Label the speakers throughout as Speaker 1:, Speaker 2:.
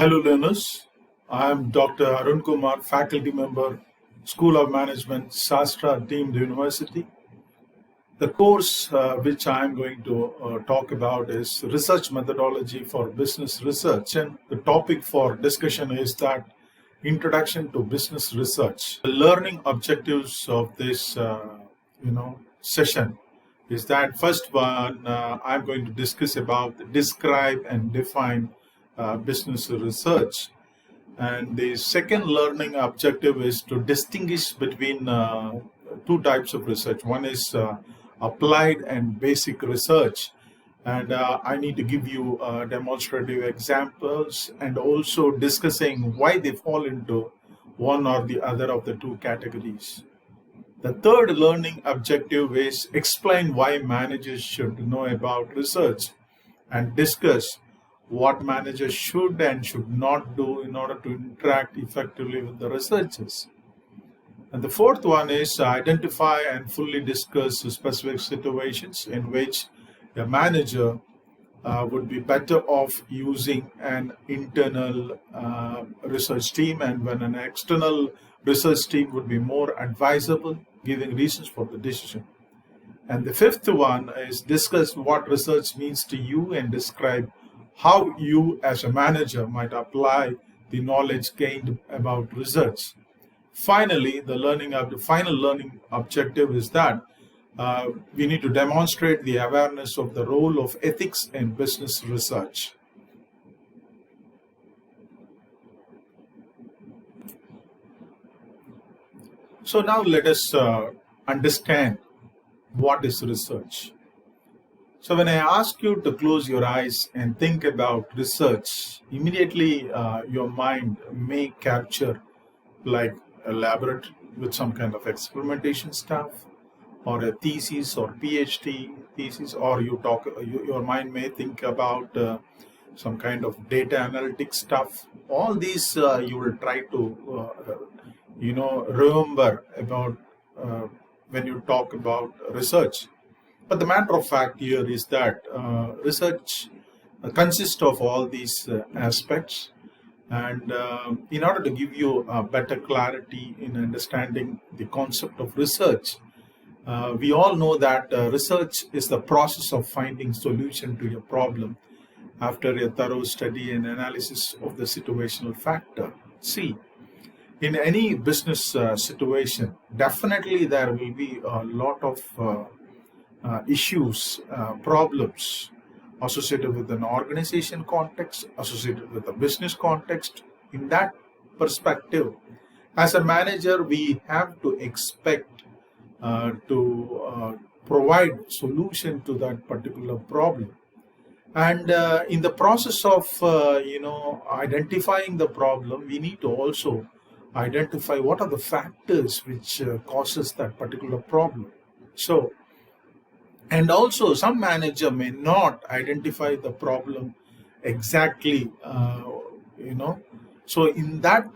Speaker 1: Hello learners, I am Dr. Arun Kumar, faculty member, School of Management, Shastra deemed university. The course which I am going to talk about is research methodology for business research, and the topic for discussion is that introduction to business research. The learning objectives of this session is that first one I'm going to discuss about describe and define business research. And the second learning objective is to distinguish between two types of research. One is applied and basic research. And I need to give you demonstrative examples and also discussing why they fall into one or the other of the two categories. The third learning objective is explain why managers should know about research and discuss what managers should and should not do in order to interact effectively with the researchers. And the fourth one is identify and fully discuss specific situations in which a manager would be better off using an internal research team, and when an external research team would be more advisable, giving reasons for the decision. And the fifth one is discuss what research means to you and describe how you as a manager might apply the knowledge gained about research. Finally, the final learning objective is that we need to demonstrate the awareness of the role of ethics in business research. So now let us understand what is research. So when I ask you to close your eyes and think about research, immediately your mind may capture like a laboratory with some kind of experimentation stuff, or a thesis or PhD thesis, or your mind may think about some kind of data analytics stuff. All these you will try to remember about when you talk about research. But the matter of fact here is that research consists of all these aspects. And in order to give you a better clarity in understanding the concept of research, we all know that research is the process of finding solution to a problem after a thorough study and analysis of the situational factor. See, in any business situation, definitely there will be a lot of issues, problems associated with an organization context, associated with a business context. In that perspective, as a manager, we have to expect to provide solution to that particular problem. And in the process of identifying the problem, we need to also identify what are the factors which causes that particular problem. So, and also some manager may not identify the problem exactly, So in that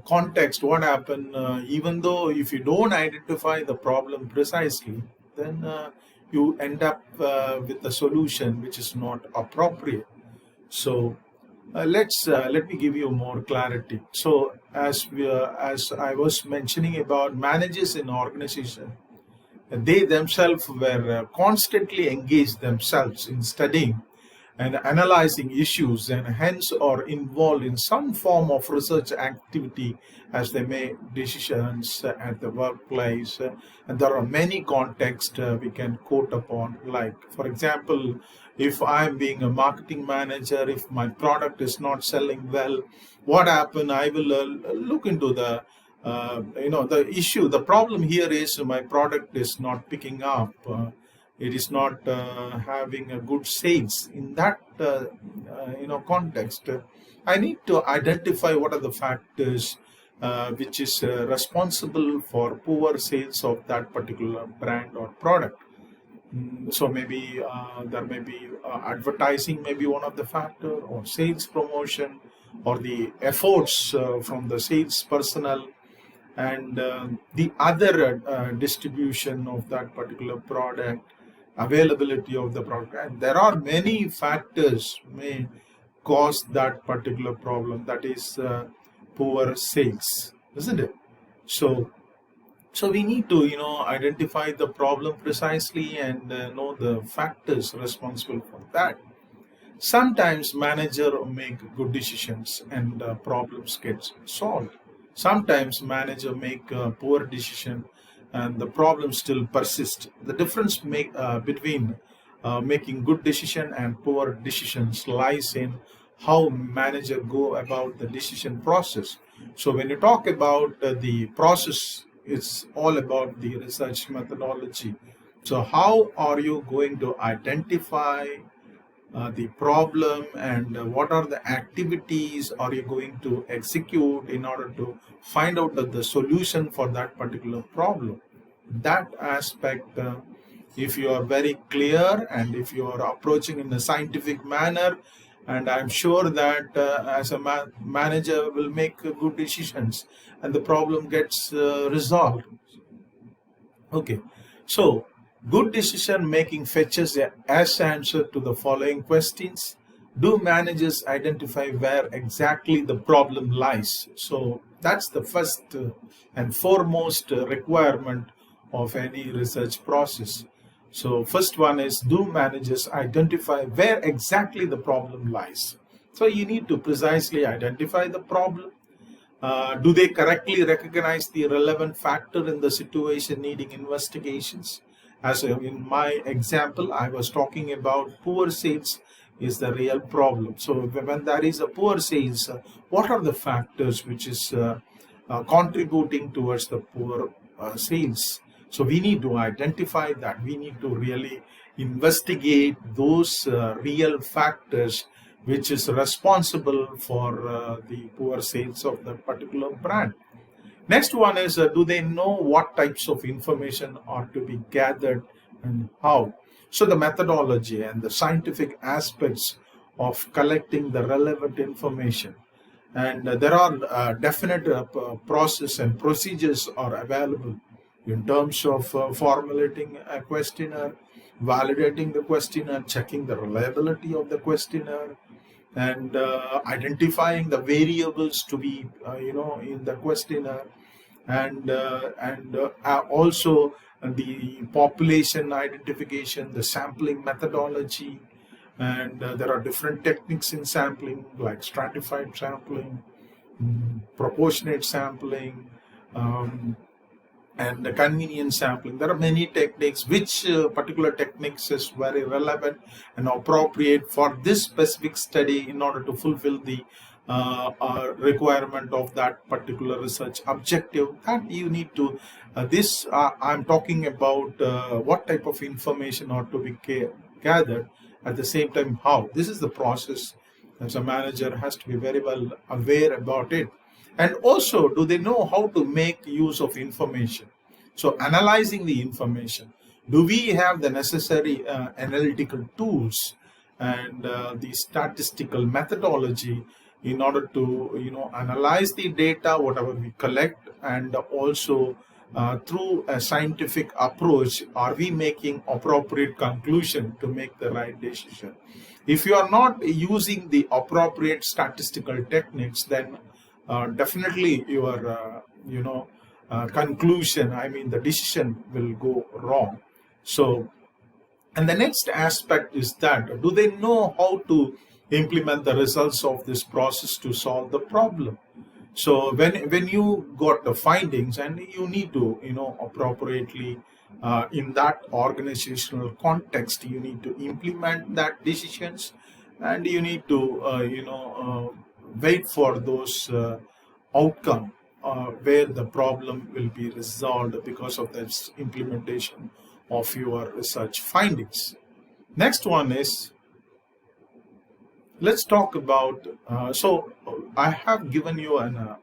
Speaker 1: context, what happens, even though if you don't identify the problem precisely, then you end up with a solution which is not appropriate. So let me give you more clarity. So as I was mentioning about managers in organization, they themselves were constantly engaged themselves in studying and analyzing issues, and hence are involved in some form of research activity as they make decisions at the workplace. And there are many contexts we can quote upon, like for example, if I'm being a marketing manager, if my product is not selling well, what happen? I will look into the the issue. The problem here is my product is not picking up. It is not having a good sales. In that context, I need to identify what are the factors which is responsible for poor sales of that particular brand or product. So maybe there may be advertising, maybe one of the factor, or sales promotion, or the efforts from the sales personnel, and the other distribution of that particular product, availability of the product. And there are many factors may caused that particular problem, that is poor sales, isn't it? So so we need to, identify the problem precisely and know the factors responsible for that. Sometimes manager make good decisions and problems get solved. Sometimes manager make a poor decision and the problem still persist. The difference between making good decision and poor decisions lies in how manager go about the decision process. So when you talk about the process, it's all about the research methodology. So how are you going to identify the problem, and what are the activities are you going to execute in order to find out the solution for that particular problem? That aspect, if you are very clear and if you are approaching in a scientific manner, and I'm sure that as a manager will make good decisions and the problem gets resolved. Okay, so good decision making fetches as answer to the following questions. Do managers identify where exactly the problem lies? So that's the first and foremost requirement of any research process. So first one is, do managers identify where exactly the problem lies? So you need to precisely identify the problem. Do they correctly recognize the relevant factor in the situation needing investigations? As in my example, I was talking about poor sales is the real problem. So when there is a poor sales, what are the factors which is contributing towards the poor sales? So we need to identify that. We need to really investigate those real factors which is responsible for the poor sales of the particular brand. Next one is, do they know what types of information are to be gathered and how? So the methodology and the scientific aspects of collecting the relevant information. And there are definite process and procedures are available in terms of formulating a questionnaire, validating the questionnaire, checking the reliability of the questionnaire, and identifying the variables to be in the questionnaire, and also the population identification, the sampling methodology, and there are different techniques in sampling like stratified sampling, proportionate sampling, and the convenience sampling. There are many techniques. Which particular techniques is very relevant and appropriate for this specific study in order to fulfill the requirement of that particular research objective, that you need to I'm talking about what type of information ought to be gathered, at the same time how. This is the process. As a manager has to be very well aware about it. And also, do they know how to make use of information? So analyzing the information, do we have the necessary analytical tools and the statistical methodology in order to analyze the data whatever we collect, and also through a scientific approach are we making appropriate conclusion to make the right decision? If you are not using the appropriate statistical techniques, then definitely your conclusion, I mean the decision, will go wrong. So, and the next aspect is that, do they know how to implement the results of this process to solve the problem? So when you got the findings, and you need to appropriately in that organizational context, you need to implement that decisions, and you need to wait for those outcome where the problem will be resolved because of this implementation of your research findings. Next one is, let's talk about so I have given you an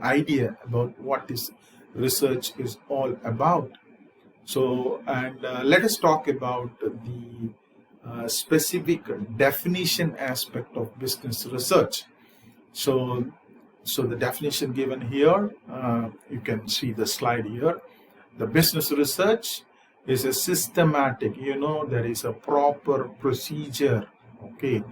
Speaker 1: idea about what this research is all about. So, and let us talk about the specific definition aspect of business research. So the definition given here, you can see the slide here. The business research is a systematic, there is a proper procedure, okay,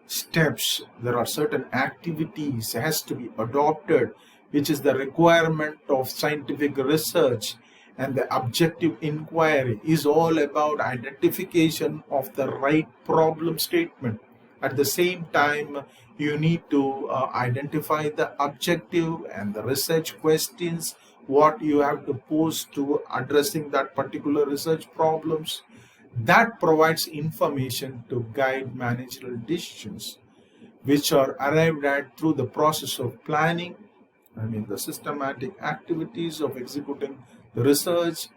Speaker 1: steps, there are certain activities has to be adopted, which is the requirement of scientific research. And the objective inquiry is all about identification of the right problem statement. At the same time, you need to identify the objective and the research questions, what you have to pose to addressing that particular research problems. That provides information to guide managerial decisions, which are arrived at through the process of planning, the systematic activities of executing the research,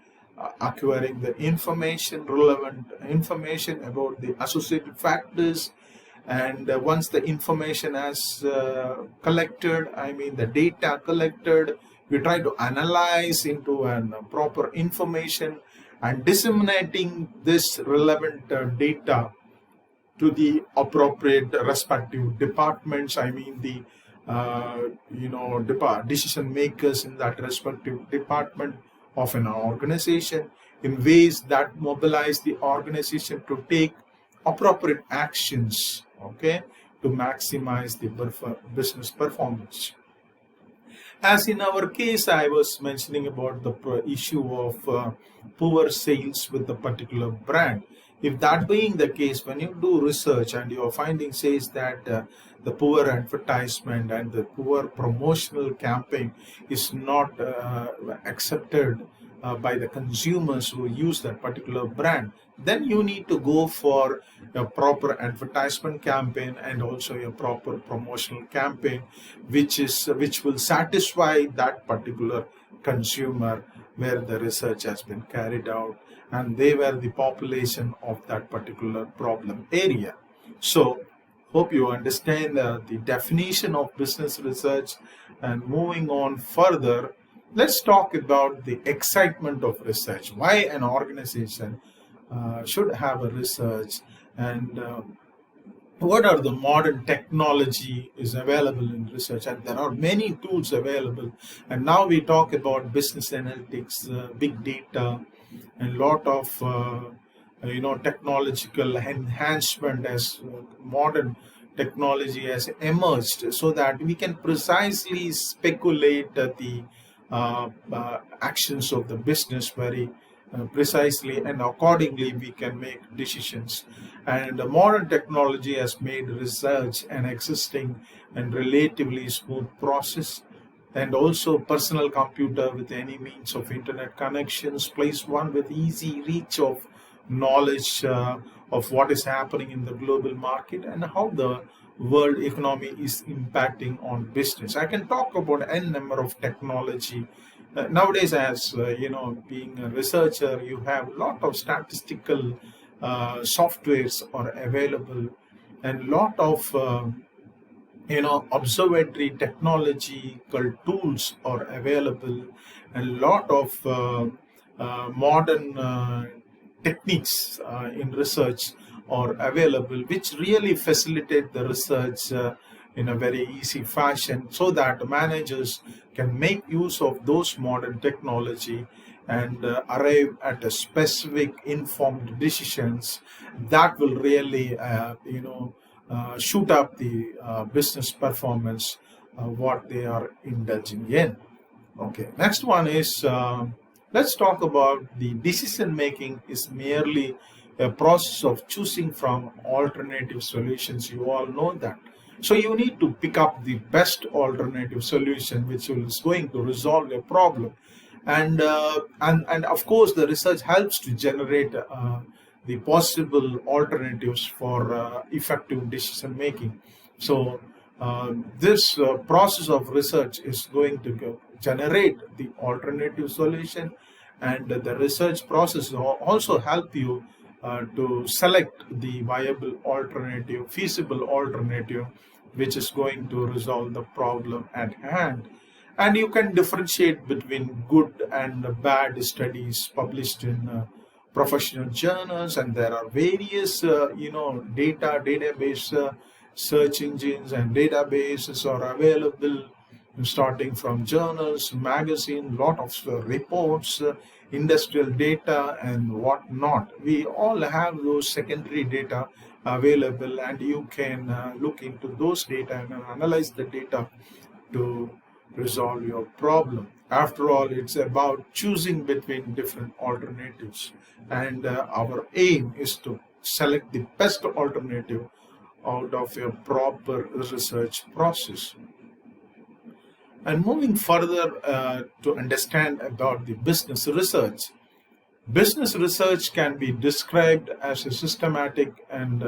Speaker 1: acquiring the information, relevant information about the associated factors, and once the information has collected, the data collected, we try to analyze into an proper information and disseminating this relevant data to the appropriate respective departments, the decision makers in that respective department of an organization, in ways that mobilize the organization to take appropriate actions, to maximize the business performance. As in our case, I was mentioning about the issue of poor sales with a particular brand. If that being the case, when you do research and your finding says that the poor advertisement and the poor promotional campaign is not accepted by the consumers who use that particular brand, then you need to go for a proper advertisement campaign and also a proper promotional campaign, which will satisfy that particular consumer where the research has been carried out, and they were the population of that particular problem area. So hope you understand the definition of business research. And moving on further, let's talk about the excitement of research. Why an organization should have a research, and what are the modern technology is available in research. And there are many tools available. And now we talk about business analytics, big data, and lot of technological enhancement as modern technology has emerged, so that we can precisely speculate the actions of the business very precisely, and accordingly we can make decisions. And modern technology has made research an existing and relatively smooth process. And also personal computer with any means of internet connections place one with easy reach of knowledge of what is happening in the global market and how the world economy is impacting on business. I can talk about n number of technology. Nowadays, as being a researcher, you have a lot of statistical softwares are available, and lot of observatory technological tools are available, and a lot of modern techniques in research are available, which really facilitate the research in a very easy fashion, so that managers can make use of those modern technology and arrive at a specific informed decisions that will really shoot up the business performance what they are indulging in. Okay, next one is let's talk about the decision making is merely a process of choosing from alternative solutions. You all know that. So you need to pick up the best alternative solution which is going to resolve a problem. And of course the research helps to generate the possible alternatives for effective decision making. So this process of research is going to generate the alternative solution, and the research process will also help you to select the viable alternative, feasible alternative, which is going to resolve the problem at hand. And you can differentiate between good and bad studies published in professional journals, and there are various database search engines and databases are available starting from journals, magazine, lot of reports, industrial data, and whatnot. We all have those secondary data available, and you can look into those data and analyze the data to resolve your problem. After all, it's about choosing between different alternatives, and our aim is to select the best alternative out of a proper research process. And moving further to understand about the business research can be described as a systematic and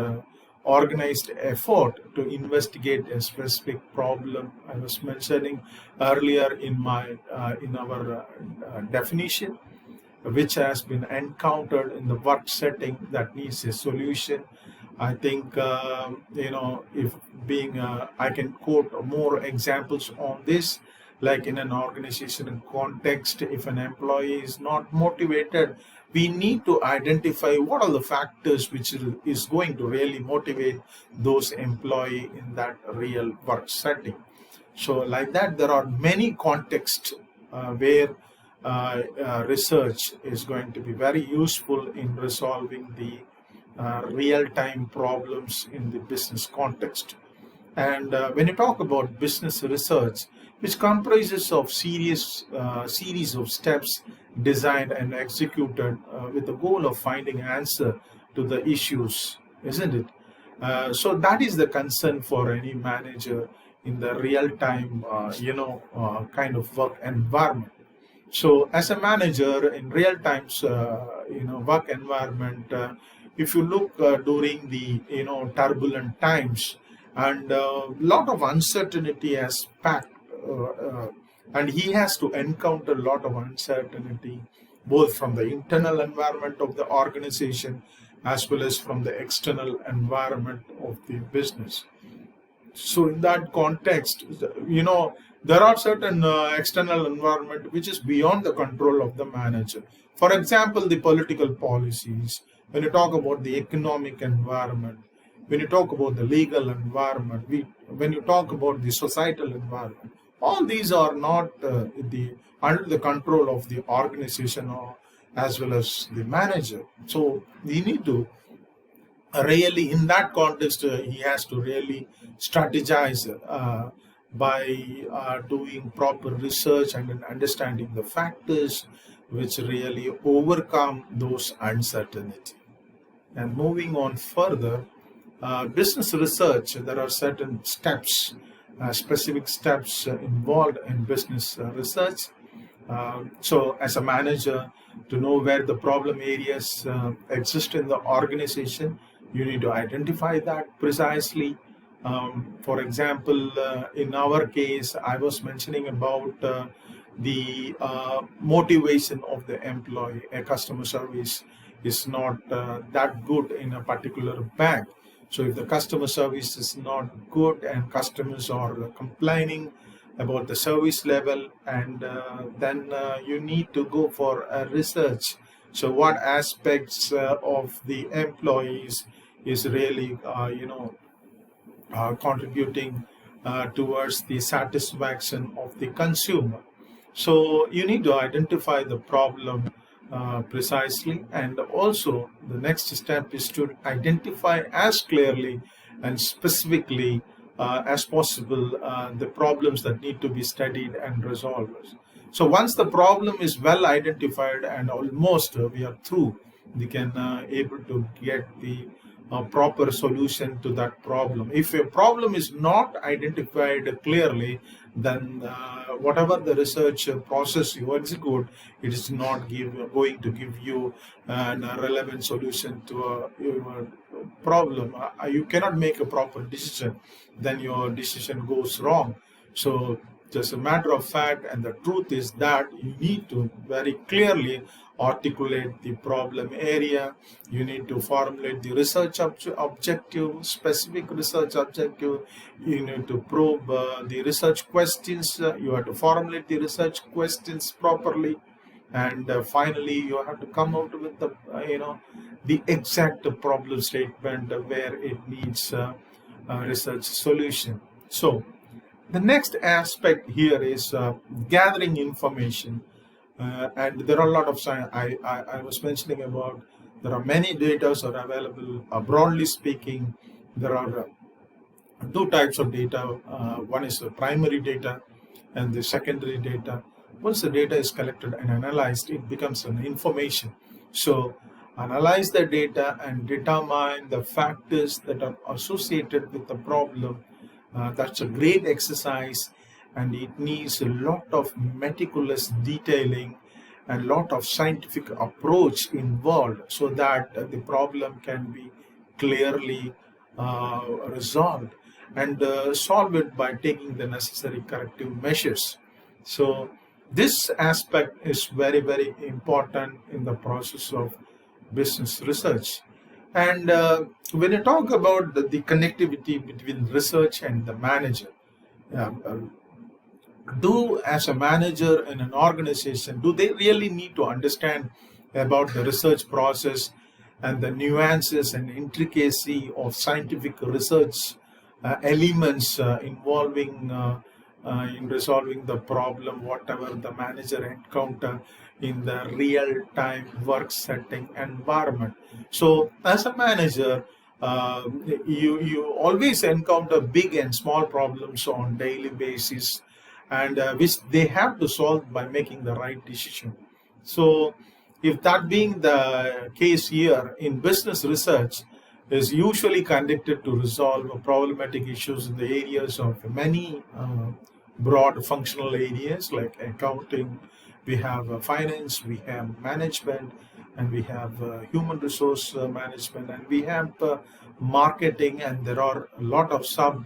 Speaker 1: organized effort to investigate a specific problem. I was mentioning earlier in our definition, which has been encountered in the work setting that needs a solution. I think if being I can quote more examples on this, like in an organization context. If an employee is not motivated, we need to identify what are the factors which is going to really motivate those employee in that real work setting. So like that, there are many contexts where research is going to be very useful in resolving the real-time problems in the business context. And when you talk about business research, which comprises of series of steps designed and executed with the goal of finding answer to the issues, isn't it? So that is the concern for any manager in the real-time, kind of work environment. So as a manager in real times, work environment, if you look during the turbulent times, and lot of uncertainty has packed, and he has to encounter a lot of uncertainty, both from the internal environment of the organization as well as from the external environment of the business. So in that context, there are certain external environment which is beyond the control of the manager. For example, the political policies. When you talk about the economic environment, when you talk about the legal environment, when you talk about the societal environment, all these are not under the control of the organization or as well as the manager. So we need to really, in that context, he has to really strategize by doing proper research and understanding the factors which really overcome those uncertainty. And moving on further, business research, there are certain steps, specific steps involved in business research. So as a manager, to know where the problem areas exist in the organization, you need to identify that precisely. For example, in our case, I was mentioning about the motivation of the employee. A customer service is not that good in a particular bank. So if the customer service is not good and customers are complaining about the service level, and then you need to go for a research. So what aspects of the employees is really contributing towards the satisfaction of the consumer. So you need to identify the problem precisely, and also the next step is to identify as clearly and specifically as possible the problems that need to be studied and resolved. So once the problem is well identified and almost we are through, we can able to get the proper solution to that problem. If a problem is not identified clearly, then whatever the research process you execute, it is not going to give you a relevant solution to your problem. You cannot make a proper decision, then your decision goes wrong. So just a matter of fact, and the truth is that you need to very clearly articulate the problem area. You need to formulate the research objective, specific research objective. You need to probe the research questions. You have to formulate the research questions properly, and finally you have to come out with the exact problem statement where it needs a research solution. So The next aspect here is gathering information, and there are a lot of I was mentioning about there are many data are available. Broadly speaking, there are two types of data. One is the primary data and the secondary data. Once the data is collected and analyzed, it becomes an information. So analyze the data and determine the factors that are associated with the problem. That's a great exercise, and it needs a lot of meticulous detailing and lot of scientific approach involved so that the problem can be clearly resolved and solve it by taking the necessary corrective measures. So this aspect is very, very important in the process of business research. And when you talk about the connectivity between research and the manager, uh, uh, do as a manager in an organization, do they really need to understand about the research process and the nuances and intricacy of scientific research elements involving in resolving the problem, whatever the manager encounter in the real-time work setting environment? So, as a manager, you always encounter big and small problems on daily basis, and which they have to solve by making the right decision. So, if that being the case here in business research, is usually conducted to resolve problematic issues in the areas of many broad functional areas like accounting, we have finance, we have management, and we have human resource management, and we have marketing, and there are a lot of sub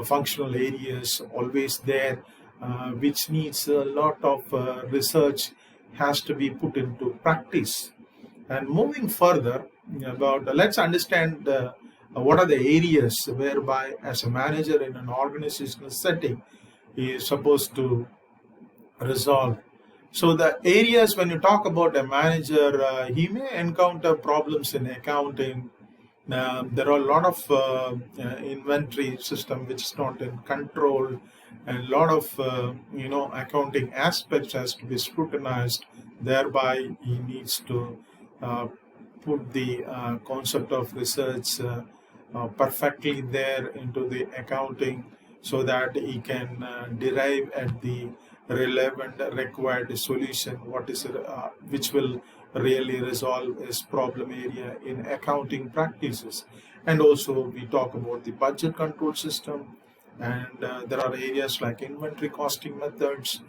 Speaker 1: functional areas always there, which needs a lot of research has to be put into practice. And moving further, about let's understand what are the areas whereby as a manager in an organizational setting he is supposed to resolve. So the areas when you talk about a manager, he may encounter problems in accounting. There are a lot of inventory system which is not in control, and a lot of accounting aspects has to be scrutinized. Thereby, he needs to put the concept of research perfectly there into the accounting, so that he can derive at the relevant required solution, what is which will really resolve his problem area in accounting practices. And also we talk about the budget control system, and there are areas like inventory costing methods,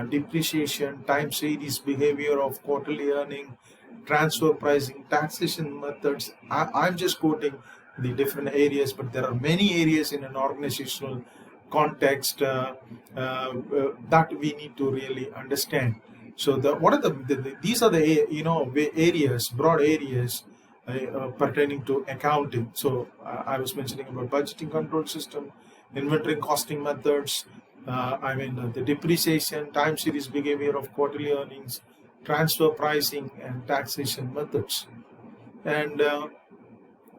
Speaker 1: depreciation, time series behavior of quarterly earning, transfer pricing, taxation methods. I'm just quoting the different areas, but there are many areas in an organizational context that we need to really understand. So what are these are the areas, broad areas pertaining to accounting. So I was mentioning about budgeting control system, inventory costing methods, the depreciation, time series behavior of quarterly earnings, transfer pricing, and taxation methods. And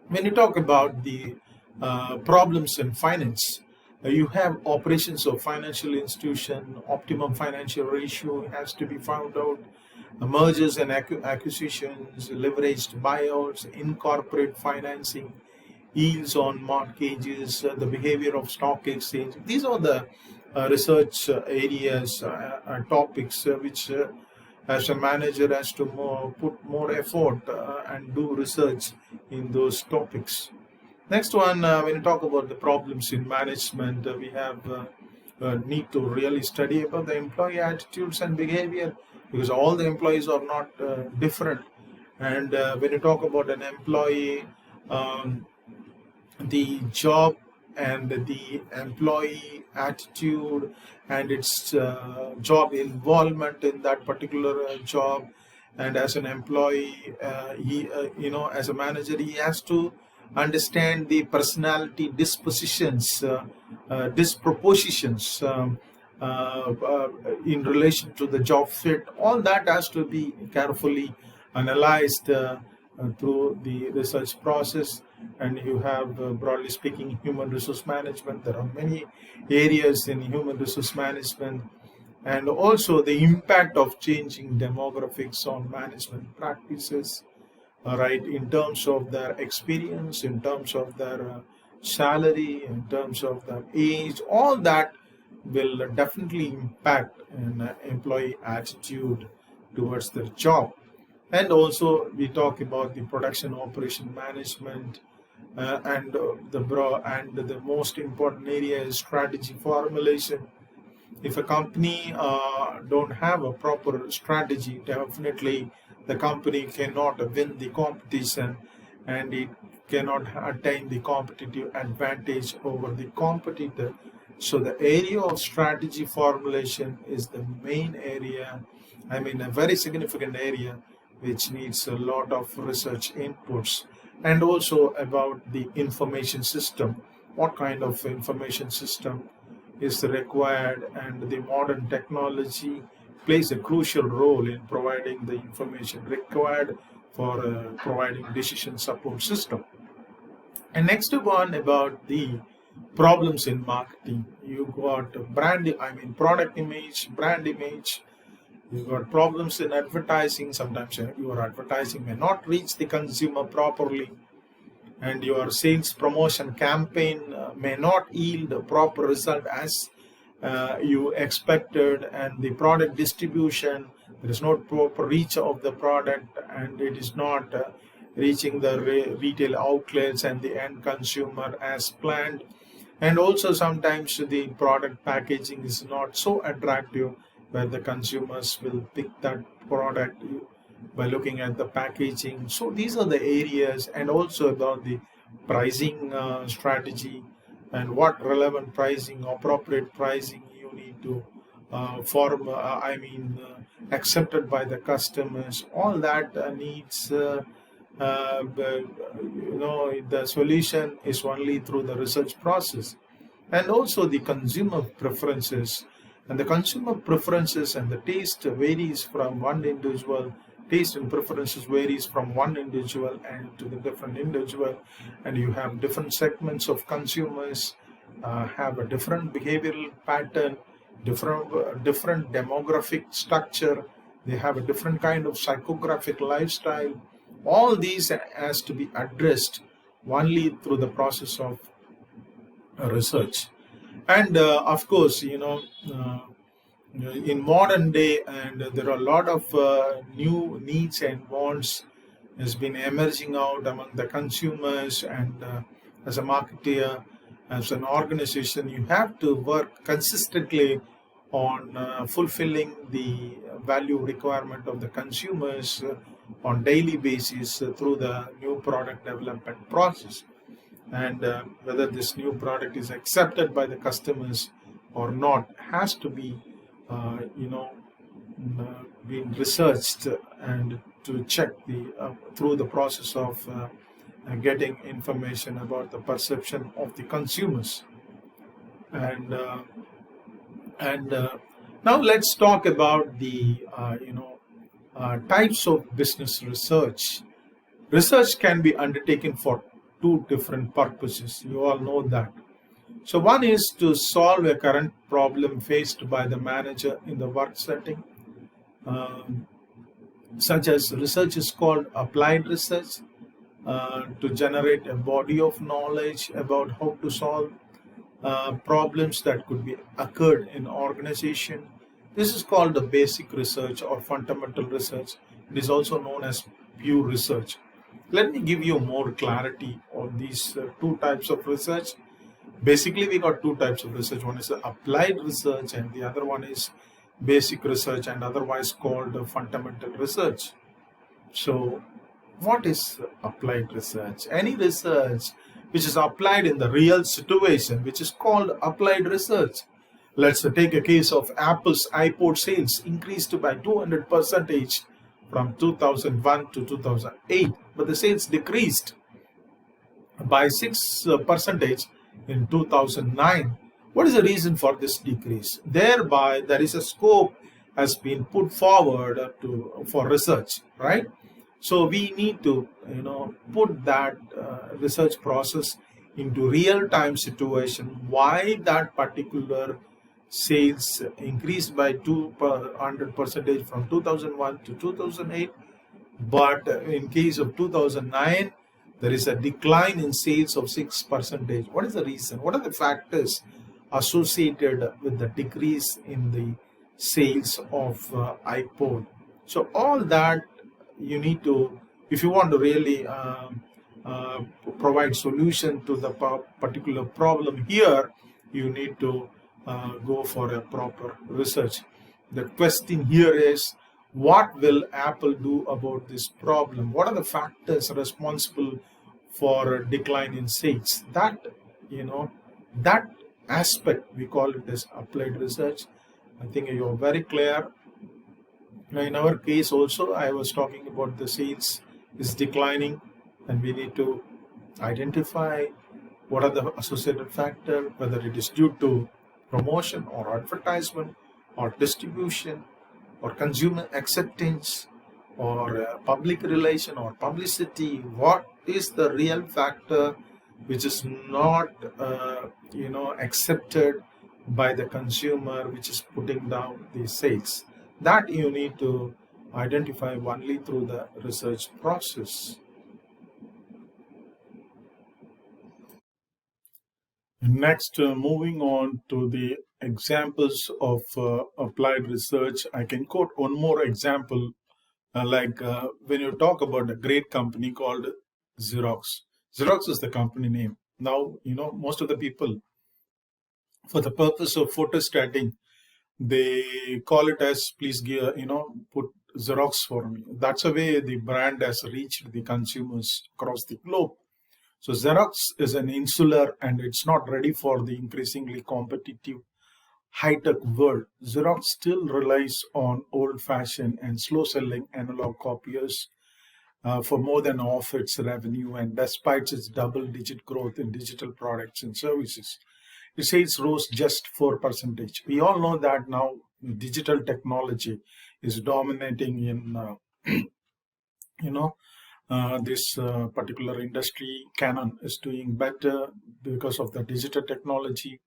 Speaker 1: when you talk about the problems in finance, you have operations of financial institution, optimum financial ratio has to be found out, mergers and acquisitions, leveraged buyouts, incorporate financing, yields on mortgages, the behavior of stock exchange. These are the research areas, topics which as a manager has to put more effort and do research in those topics. Next one, when you talk about the problems in management, we have need to really study about the employee attitudes and behavior, because all the employees are not different. And when you talk about an employee, the job and the employee attitude and its job involvement in that particular job, and as an employee, as a manager, he has to understand the personality dispositions, disproportions in relation to the job fit. All that has to be carefully analyzed through the research process. and you have, broadly speaking, human resource management. There are many areas in human resource management, and also the impact of changing demographics on management practices, right, in terms of their experience, in terms of their salary, in terms of their age. All that will definitely impact an employee attitude towards their job. And also we talk about the production operation management, and the most important area is strategy formulation. If a company don't have a proper strategy, definitely the company cannot win the competition, and it cannot attain the competitive advantage over the competitor. So the area of strategy formulation is the main area, I mean a very significant area, which needs a lot of research inputs. And also about the information system, what kind of information system is required, and the modern technology plays a crucial role in providing the information required for providing decision support system. And next one about the problems in marketing. You got product image, brand image. You got problems in advertising. Sometimes your advertising may not reach the consumer properly, and your sales promotion campaign may not yield a proper result as you expected, and the product distribution, there is no proper reach of the product, and it is not reaching the retail outlets and the end consumer as planned. And also sometimes the product packaging is not so attractive, where the consumers will pick that product by looking at the packaging. So these are the areas. And also about the pricing strategy, and what relevant pricing, appropriate pricing you need to accepted by the customers. All that needs the solution is only through the research process. And also the consumer preferences, and the consumer preferences and the taste varies from one individual. Taste and preferences varies from one individual and to the different individual, and you have different segments of consumers have a different behavioral pattern, different demographic structure. They have a different kind of psychographic lifestyle. All these has to be addressed only through the process of research. And of course, in modern day, and there are a lot of new needs and wants has been emerging out among the consumers. And as a marketer, as an organization, you have to work consistently on fulfilling the value requirement of the consumers on daily basis through the new product development process. And whether this new product is accepted by the customers or not has to be being researched, and to check through the process of getting information about the perception of the consumers. And now let's talk about the types of business research. Research can be undertaken for two different purposes. You all know that. So one is to solve a current problem faced by the manager in the work setting, such as research is called applied research, to generate a body of knowledge about how to solve problems that could be occurred in organization. This is called the basic research or fundamental research. It is also known as pure research. Let me give you more clarity on these two types of research. Basically, we got two types of research. One is applied research, and the other one is basic research, and otherwise called fundamental research. So what is applied research? Any research which is applied in the real situation, which is called applied research. Let's take a case of Apple's iPod sales increased by 200% from 2001 to 2008, but the sales decreased by 6% in 2009. What is the reason for this decrease? Thereby, there is a scope has been put forward for research, right? So we need to, put that research process into real-time situation. Why that particular sales increased by 200 percentage from 2001 to 2008, but in case of 2009, there is a decline in sales of 6 percentage. What is the reason? What are the factors associated with the decrease in the sales of iPod? So all that you need to, if you want to really uh, provide solution to the particular problem here, you need to go for a proper research. The question here is, what will Apple do about this problem? What are the factors responsible for a decline in sales? That aspect, we call it as applied research. I think you're very clear. Now, in our case also, I was talking about the sales is declining, and we need to identify what are the associated factors, whether it is due to promotion or advertisement or distribution or consumer acceptance or public relation or publicity. What is the real factor which is not accepted by the consumer, which is putting down the sales? That you need to identify only through the research process. Next, moving on to the examples of applied research, I can quote one more example. When you talk about a great company called Xerox. Xerox is the company name. Now, most of the people, for the purpose of photostating, they call it as, please give, put Xerox for me. That's the way the brand has reached the consumers across the globe. So Xerox is an insular and it's not ready for the increasingly competitive high-tech world. Xerox still relies on old-fashioned and slow-selling analog copiers for more than half its revenue, and despite its double-digit growth in digital products and services, its sales rose just 4%. We all know that now digital technology is dominating in, this particular industry. Canon is doing better because of the digital technology.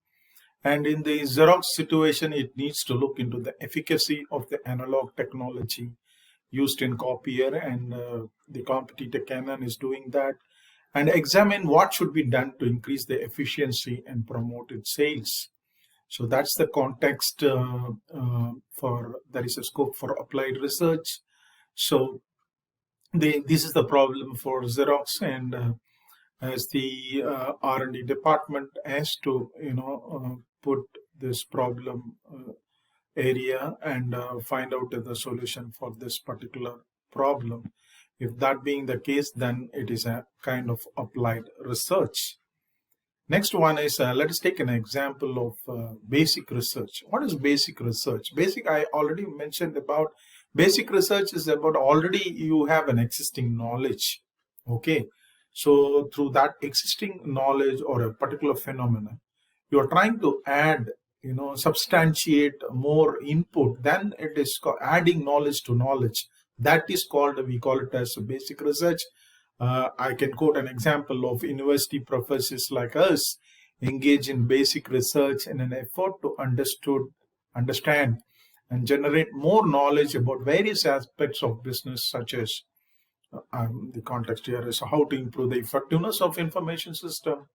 Speaker 1: And in the Xerox situation, it needs to look into the efficacy of the analog technology used in copier, and the competitor Canon is doing that, and examine what should be done to increase the efficiency and promote its sales. So that's the context for there is a scope for applied research. So this is the problem for Xerox, and as the R&D department has to put this problem area and find out the solution for this particular problem. If that being the case, then it is a kind of applied research. Next one is, let us take an example of basic research. What is basic research? Basic, I already mentioned about. Basic research is about already you have an existing knowledge. Okay, so through that existing knowledge or a particular phenomenon, you are trying to add, substantiate more input. Then it is adding knowledge to knowledge. That is called, we call it as basic research. I can quote an example of university professors like us engage in basic research in an effort to understand and generate more knowledge about various aspects of business, such as the context here is how to improve the effectiveness of information system,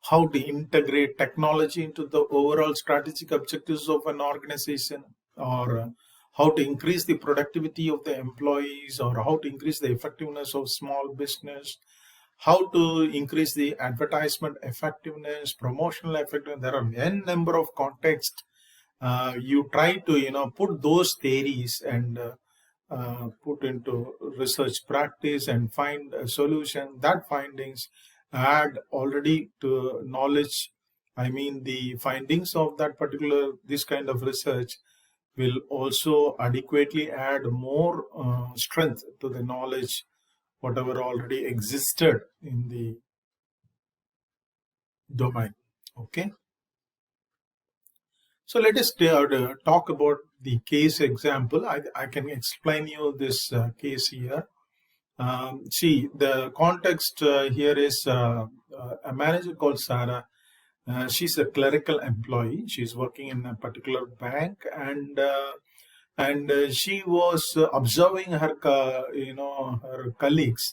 Speaker 1: how to integrate technology into the overall strategic objectives of an organization, or how to increase the productivity of the employees, or how to increase the effectiveness of small business, how to increase the advertisement effectiveness, promotional effectiveness. There are n number of contexts. You try to put those theories and put into research practice and find a solution. That findings add already to knowledge. I mean, the findings of that particular this kind of research will also adequately add more strength to the knowledge whatever already existed in the domain. Okay, so let us talk about the case example. I can explain you this case here. See, the context here is a manager called Sarah. She's a clerical employee. She's working in a particular bank, and she was observing her colleagues,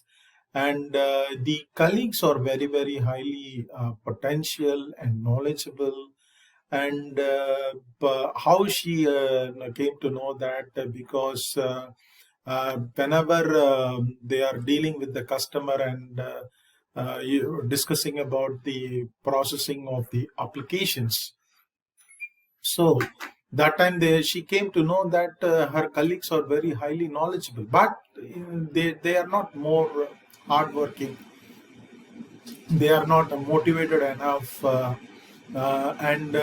Speaker 1: and the colleagues are very very highly potential and knowledgeable. And how she came to know that, because whenever they are dealing with the customer and discussing about the processing of the applications, so that time she came to know that her colleagues are very highly knowledgeable, but they are not more hardworking. They are not motivated enough, and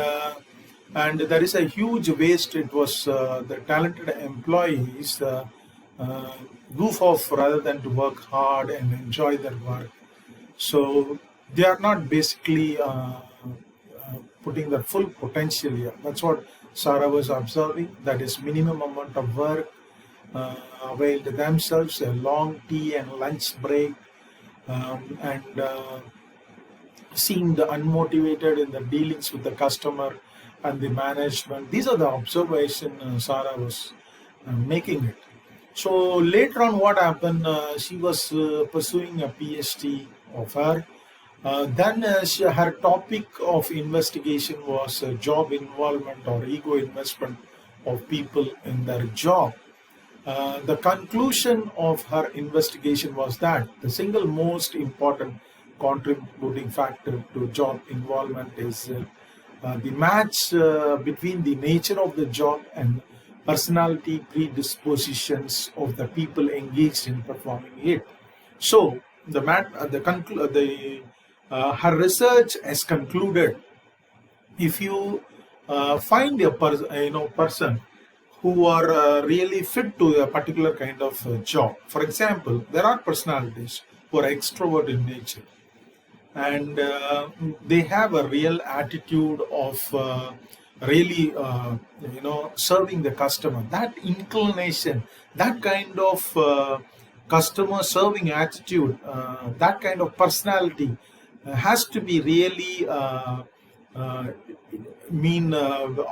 Speaker 1: there is a huge waste. It was the talented employees goof off rather than to work hard and enjoy their work. So they are not basically putting their full potential here. That's what Sarah was observing. That is minimum amount of work, availed themselves, a long tea and lunch break, and seemed unmotivated in the dealings with the customer and the management. These are the observations Sarah was making it. So later on, what happened? She was pursuing a PhD of her. Then her topic of investigation was job involvement or ego investment of people in their job. The conclusion of her investigation was that the single most important contributing factor to job involvement is the match between the nature of the job and personality predispositions of the people engaged in performing it. So her research has concluded, if you find a person who are really fit to a particular kind of job. For example, there are personalities who are extrovert in nature, and they have a real attitude of really serving the customer. That inclination, that kind of customer serving attitude, that kind of personality has to be really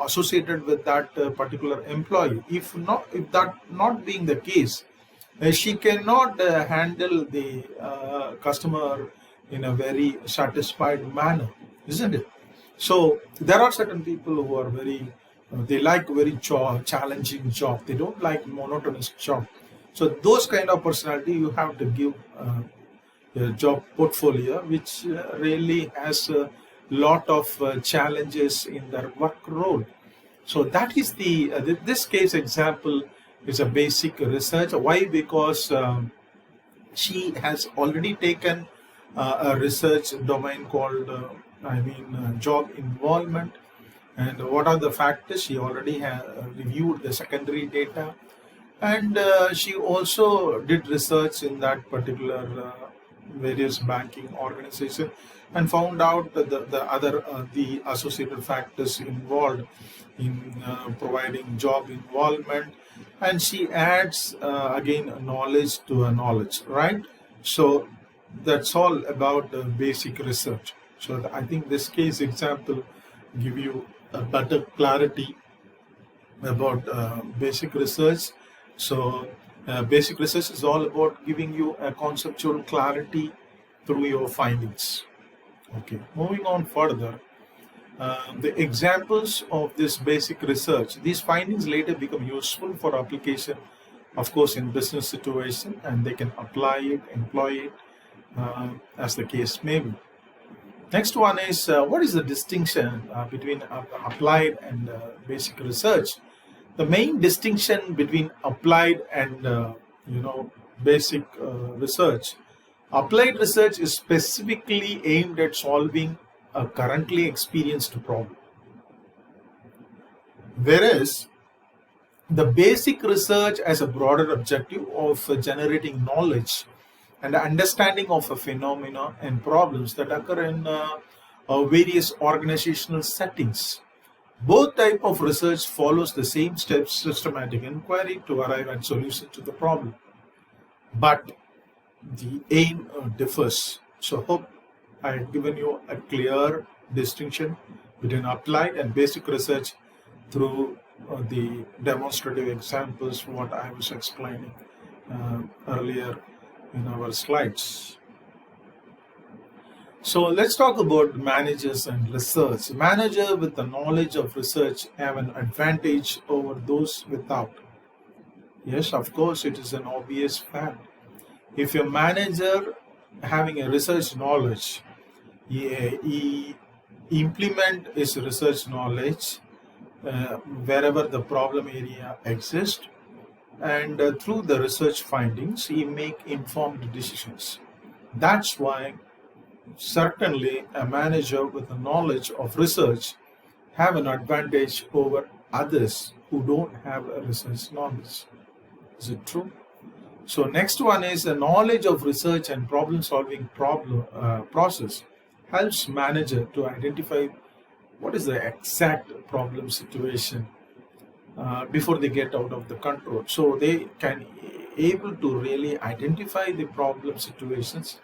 Speaker 1: associated with that particular employee. If that not being the case, she cannot handle the customer in a very satisfied manner, isn't it? So there are certain people who are they like very challenging job. They don't like monotonous job. So those kind of personality, you have to give a job portfolio which really has a lot of challenges in their work role. So that is this case example is a basic research. Why? Because she has already taken a research domain called job involvement, and what are the factors. She already reviewed the secondary data, and she also did research in that particular various banking organization, and found out that the associated factors involved in providing job involvement. And she adds again knowledge to a knowledge, right? So that's all about basic research. So I think this case example give you a better clarity about basic research. So basic research is all about giving you a conceptual clarity through your findings. Okay, moving on further, the examples of this basic research, these findings later become useful for application, of course, in business situation, and they can apply it, employ it, as the case may be. Next one is, what is the distinction between applied and basic research? The main distinction between applied and basic research. Applied research is specifically aimed at solving a currently experienced problem, whereas the basic research has a broader objective of generating knowledge and understanding of a phenomena and problems that occur in various organizational settings. Both type of research follows the same steps, systematic inquiry to arrive at solution to the problem. But the aim differs. So hope I have given you a clear distinction between applied and basic research through the demonstrative examples what I was explaining earlier in our slides. So let's talk about managers and research. Manager with the knowledge of research have an advantage over those without. Yes, of course, it is an obvious fact. If a manager having a research knowledge, he implement his research knowledge wherever the problem area exists, and through the research findings, he make informed decisions. That's why certainly a manager with the knowledge of research have an advantage over others who don't have a research knowledge. Is it true? So next one is the knowledge of research and problem solving process helps manager to identify what is the exact problem situation before they get out of the control. So they can able to really identify the problem situations,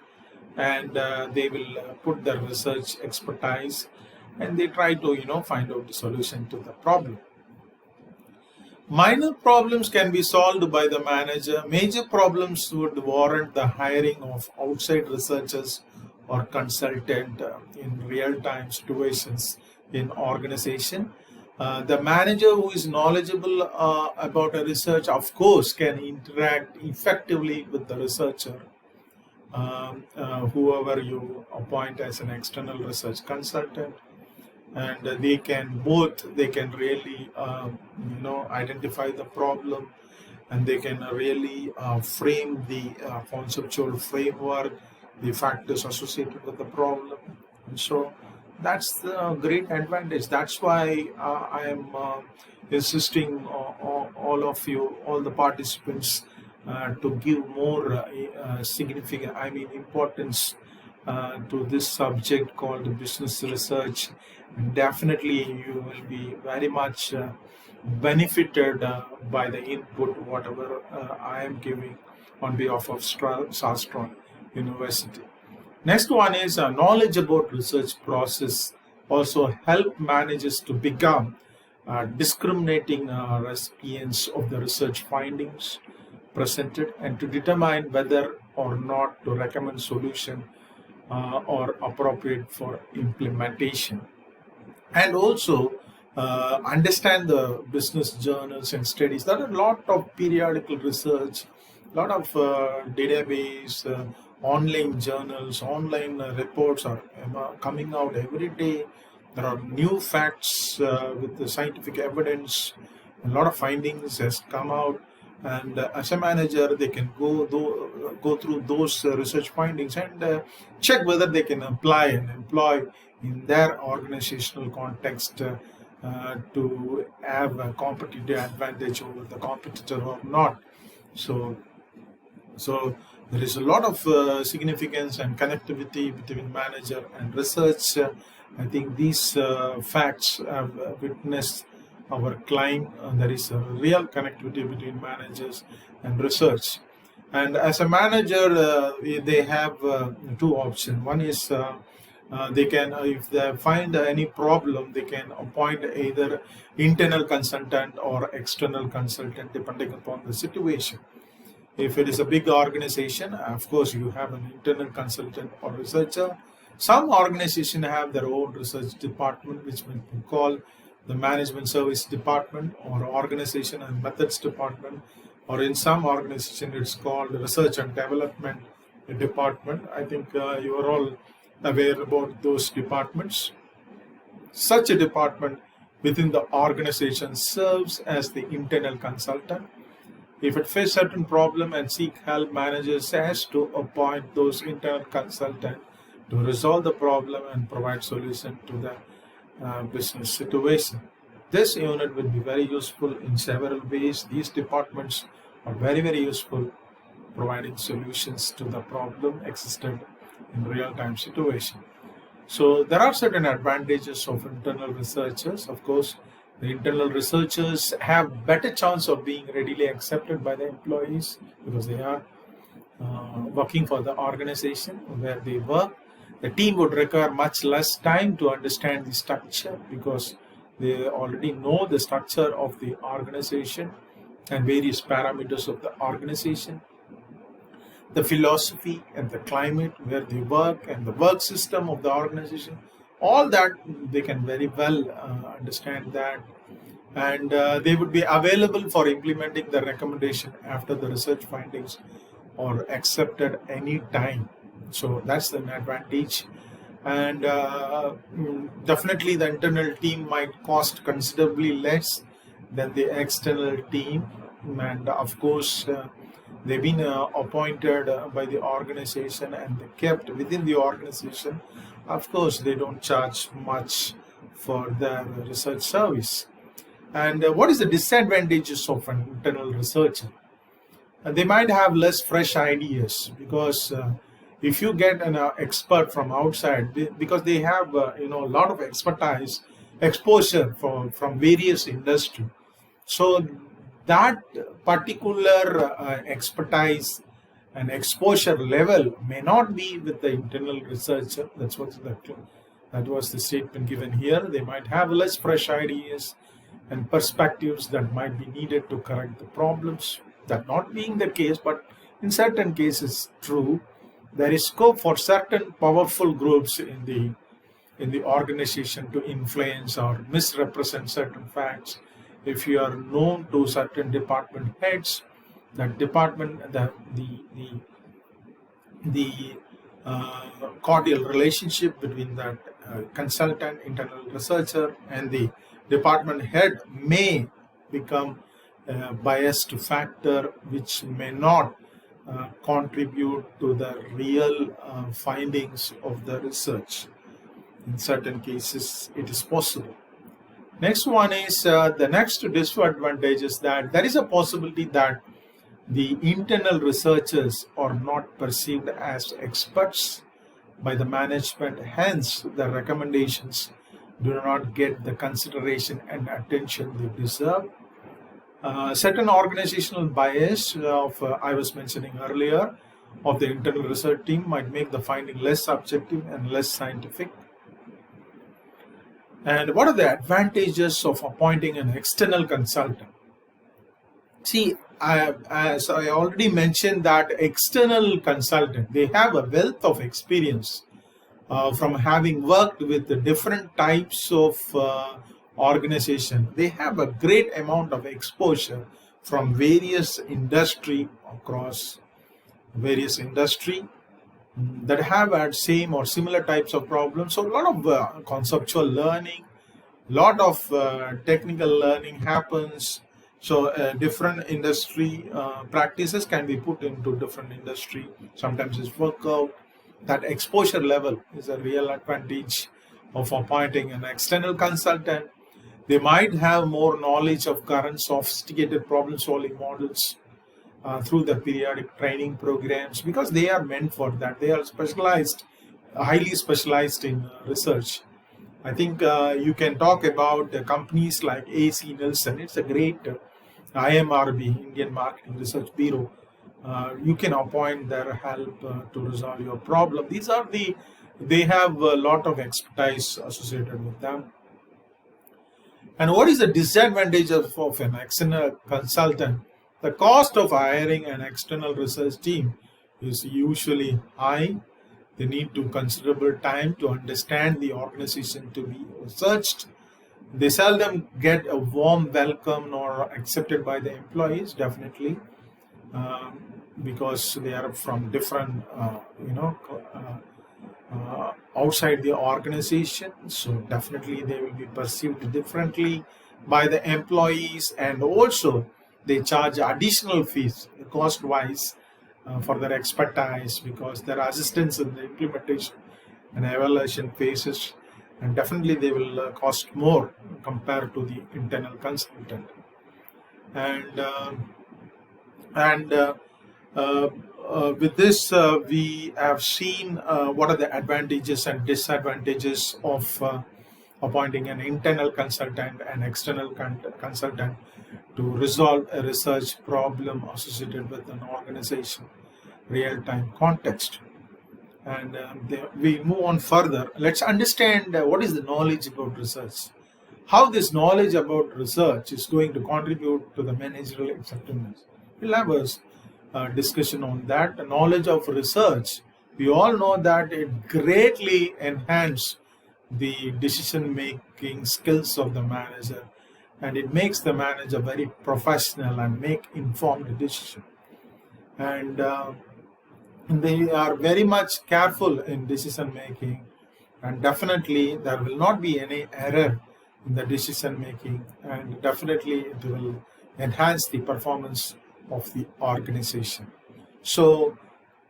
Speaker 1: and they will put their research expertise and they try to find out the solution to the problem. Minor problems can be solved by the manager. Major problems would warrant the hiring of outside researchers or consultant in real-time situations in organization. The manager who is knowledgeable about a research, of course, can interact effectively with the researcher, whoever you appoint as an external research consultant, and they can really identify the problem, and they can really frame the conceptual framework, the factors associated with the problem. And so that's the great advantage. That's why I am insisting all of you, all the participants, to give more importance to this subject called business research. And definitely you will be very much benefited by the input whatever I am giving on behalf of Sastron University. Next one is knowledge about research process also help managers to become discriminating recipients of the research findings presented, and to determine whether or not to recommend solution or appropriate for implementation, and also understand the business journals and studies. There are a lot of periodical research, a lot of database, online journals, online reports are coming out every day. There are new facts with the scientific evidence. A lot of findings has come out, and as a manager, they can go through those research findings and check whether they can apply and employ in their organizational context to have a competitive advantage over the competitor or not. So there is a lot of significance and connectivity between manager and research. I think these facts have witnessed our claim. There is a real connectivity between managers and research. And as a manager, they have two options. One is they can, if they find any problem, they can appoint either internal consultant or external consultant depending upon the situation. If it is a big organization, of course, you have an internal consultant or researcher. Some organizations have their own research department, which we call the management service department, or organization and methods department, or in some organization it's called research and development department. I think you are all aware about those departments. Such a department within the organization serves as the internal consultant. If it faces certain problem and seek help, managers has to appoint those internal consultants to resolve the problem and provide solution to the business situation. This unit will be very useful in several ways. These departments are very, very useful providing solutions to the problem existed in real-time situation. So there are certain advantages of internal researchers. Of course, the internal researchers have better chance of being readily accepted by the employees because they are working for the organization where they work. The team would require much less time to understand the structure because they already know the structure of the organization and various parameters of the organization, the philosophy and the climate where they work and the work system of the organization. All that they can very well understand that, and they would be available for implementing the recommendation after the research findings or accepted any time. So that's an advantage. And definitely the internal team might cost considerably less than the external team. And of course, they've been appointed by the organization and kept within the organization. Of course, they don't charge much for their research service. And what is the disadvantages of an internal researcher? They might have less fresh ideas because if you get an expert from outside, because they have a lot of expertise, exposure from various industry, so that particular expertise and exposure level may not be with the internal researcher. That was the statement given here. They might have less fresh ideas and perspectives that might be needed to correct the problems. That not being the case, but in certain cases true, there is scope for certain powerful groups in the organization to influence or misrepresent certain facts. If you are known to certain department heads, that department, the cordial relationship between that consultant, internal researcher, and the department head may become a biased factor which may not contribute to the real findings of the research. In certain cases, it is possible. Next one is the next disadvantage is that there is a possibility that the internal researchers are not perceived as experts by the management. Hence, the recommendations do not get the consideration and attention they deserve. Certain organizational bias I was mentioning earlier of the internal research team might make the finding less objective and less scientific. And what are the advantages of appointing an external consultant? See, as I already mentioned, that external consultant, they have a wealth of experience from having worked with the different types of organization. They have a great amount of exposure from various industry across various industry that have had same or similar types of problems. So a lot of conceptual learning, lot of technical learning happens. So different industry practices can be put into different industry. Sometimes it's work out. That exposure level is a real advantage of appointing an external consultant. They might have more knowledge of current sophisticated problem-solving models through the periodic training programs because they are meant for that. They are specialized, highly specialized in research. I think you can talk about companies like AC Nielsen. It's a great IMRB, Indian Marketing Research Bureau. You can appoint their help to resolve your problem. They have a lot of expertise associated with them. And what is the disadvantage of an external consultant? The cost of hiring an external research team is usually high. They need to considerable time to understand the organization to be researched. They seldom get a warm welcome or accepted by the employees, definitely, because they are from different, outside the organization. So definitely they will be perceived differently by the employees, and also they charge additional fees cost-wise for their expertise because their assistance in the implementation and evaluation phases, and definitely they will cost more compared to the internal consultant. And with this, we have seen what are the advantages and disadvantages of appointing an internal consultant and external consultant to resolve a research problem associated with an organization real-time context. And we move on further. Let's understand what is the knowledge about research. How this knowledge about research is going to contribute to the managerial effectiveness. We'll have a discussion on that. The knowledge of research, we all know that it greatly enhances the decision-making skills of the manager, and it makes the manager very professional and make informed decision. And they are very much careful in decision making, and definitely there will not be any error in the decision making, and definitely it will enhance the performance of the organization. So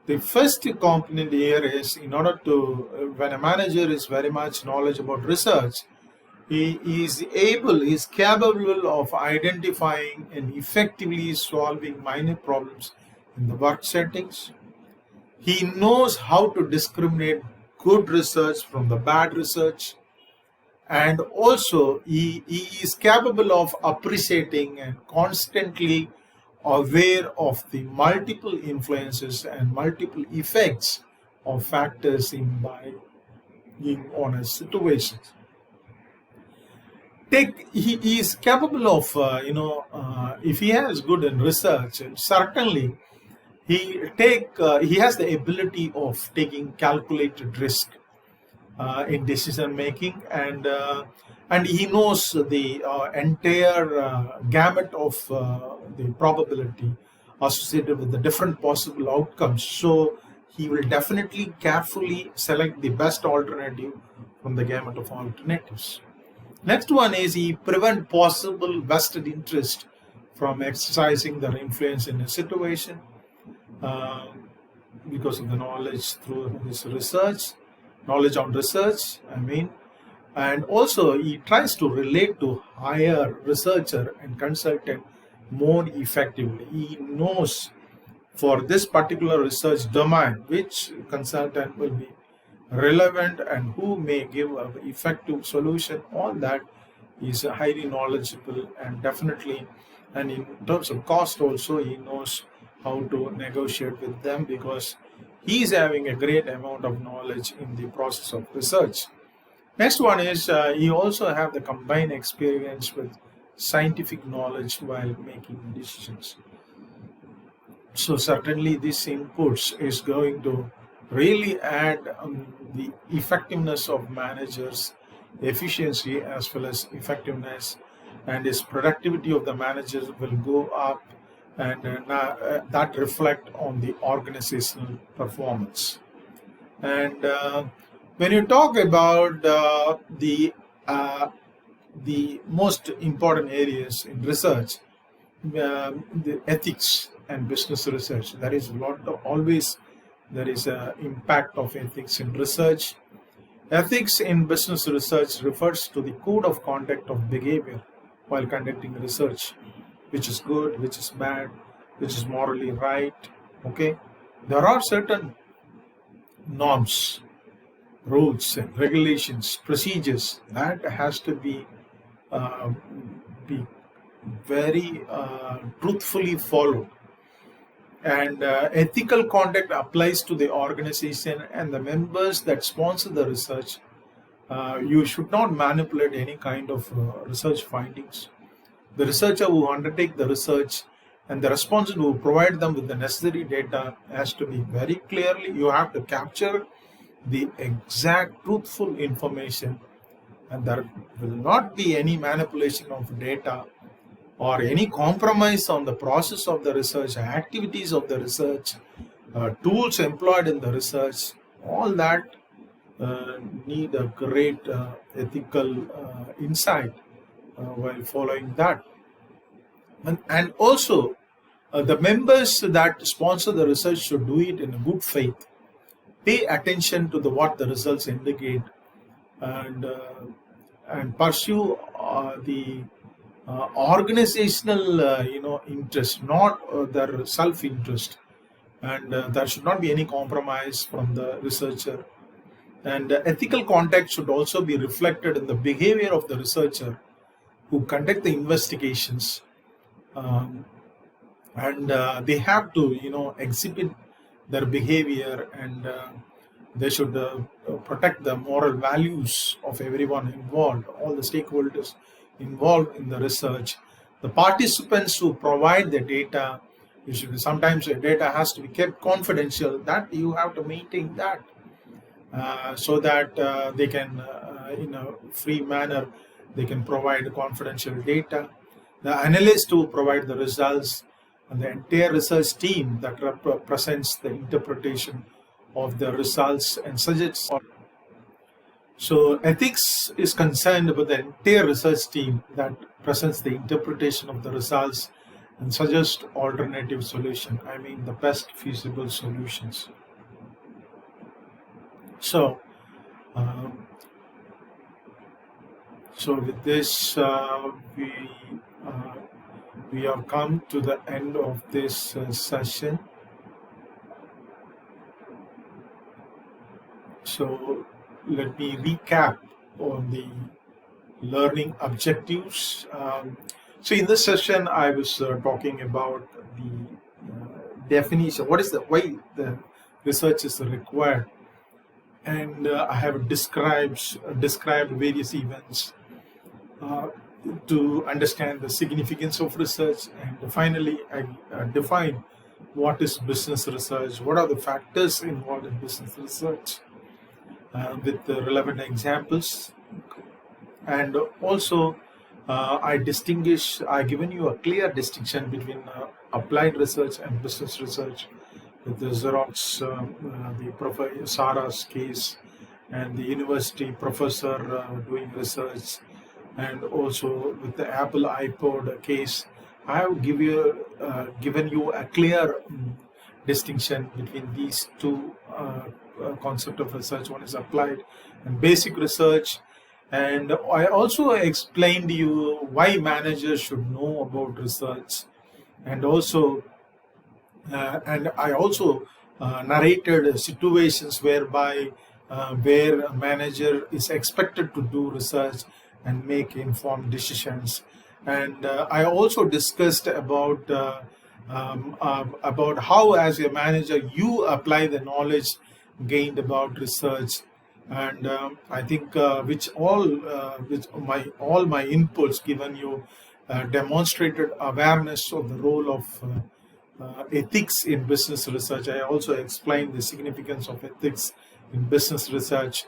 Speaker 1: the first component here is, in order to, when a manager is very much knowledge about research, he is capable of identifying and effectively solving minor problems in the work settings. He knows how to discriminate good research from the bad research, and also he is capable of appreciating and constantly aware of the multiple influences and multiple effects of factors in on a situation. He is capable of, if he has good in research, certainly he has the ability of taking calculated risk in decision making, and he knows the entire gamut of the probability associated with the different possible outcomes. So he will definitely carefully select the best alternative from the gamut of alternatives. Next one is, he prevent possible vested interest from exercising their influence in a situation because of the knowledge through his knowledge on research, and also he tries to relate to higher researcher and consultant more effectively. He knows for this particular research domain which consultant will be relevant and who may give an effective solution. All that is highly knowledgeable, and definitely, and in terms of cost also, he knows how to negotiate with them because he is having a great amount of knowledge in the process of research. Next one is, he also have the combined experience with scientific knowledge while making decisions. So certainly this inputs is going to really add the effectiveness of managers, efficiency as well as effectiveness, and his productivity of the managers will go up, and that reflect on the organizational performance. And when you talk about the most important areas in research, the ethics and business research, there is there is an impact of ethics in research. Ethics in business research refers to the code of conduct of behavior while conducting research, which is good, which is bad, which is morally right. Okay, there are certain norms, rules, and regulations, procedures that has to be very truthfully followed. And ethical conduct applies to the organization and the members that sponsor the research. You should not manipulate any kind of research findings. The researcher who undertake the research and the respondent who provide them with the necessary data has to be very clearly, you have to capture the exact truthful information, and there will not be any manipulation of data or any compromise on the process of the research, activities of the research, tools employed in the research. All that need a great ethical insight while following that. And also, the members that sponsor the research should do it in a good faith, pay attention to what the results indicate, and pursue the organizational interest, not their self-interest. and there should not be any compromise from the researcher. And ethical context should also be reflected in the behavior of the researcher who conduct the investigations. Um, and they have to exhibit their behavior, and they should protect the moral values of everyone involved, all the stakeholders involved in the research. The participants who provide the data, sometimes the data has to be kept confidential, that you have to maintain that, so that they can in a free manner they can provide confidential data. The analyst who provide the results, and the entire research team that represents the interpretation of the results and suggests. So ethics is concerned with the entire research team that presents the interpretation of the results and suggests alternative solution. I mean the best feasible solutions. So, with this, we have come to the end of this session. So let me recap on the learning objectives. So in this session, I was talking about the definition. Why the research is required, and I have described various events to understand the significance of research, and finally I define what is business research, what are the factors involved in business research, with the relevant examples. And also I given you a clear distinction between applied research and business research, with the Xerox, the Professor Sarah's case, and the university professor doing research, and also with the Apple iPod case. I have given you a clear distinction between these two concepts of research. One is applied and basic research. And I also explained to you why managers should know about research, and also and I also narrated situations whereby where a manager is expected to do research and make informed decisions. And I also discussed about how, as a manager, you apply the knowledge gained about research. And I think all my inputs given you demonstrated awareness of the role of ethics in business research. I also explained the significance of ethics in business research.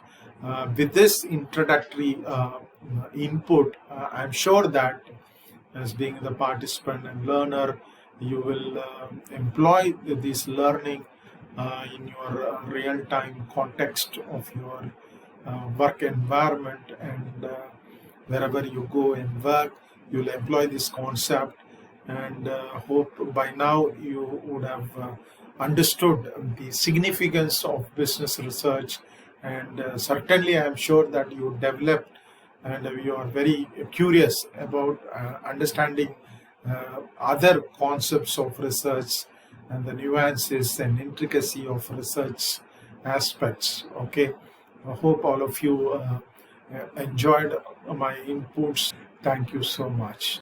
Speaker 1: With this introductory input, I'm sure that as being the participant and learner, you will employ this learning in your real-time context of your work environment, and wherever you go and work, you will employ this concept. And hope by now you would have understood the significance of business research, and certainly I am sure that you developed and you are very curious about understanding other concepts of research and the nuances and intricacy of research aspects. Okay, I hope all of you enjoyed my inputs. Thank you so much.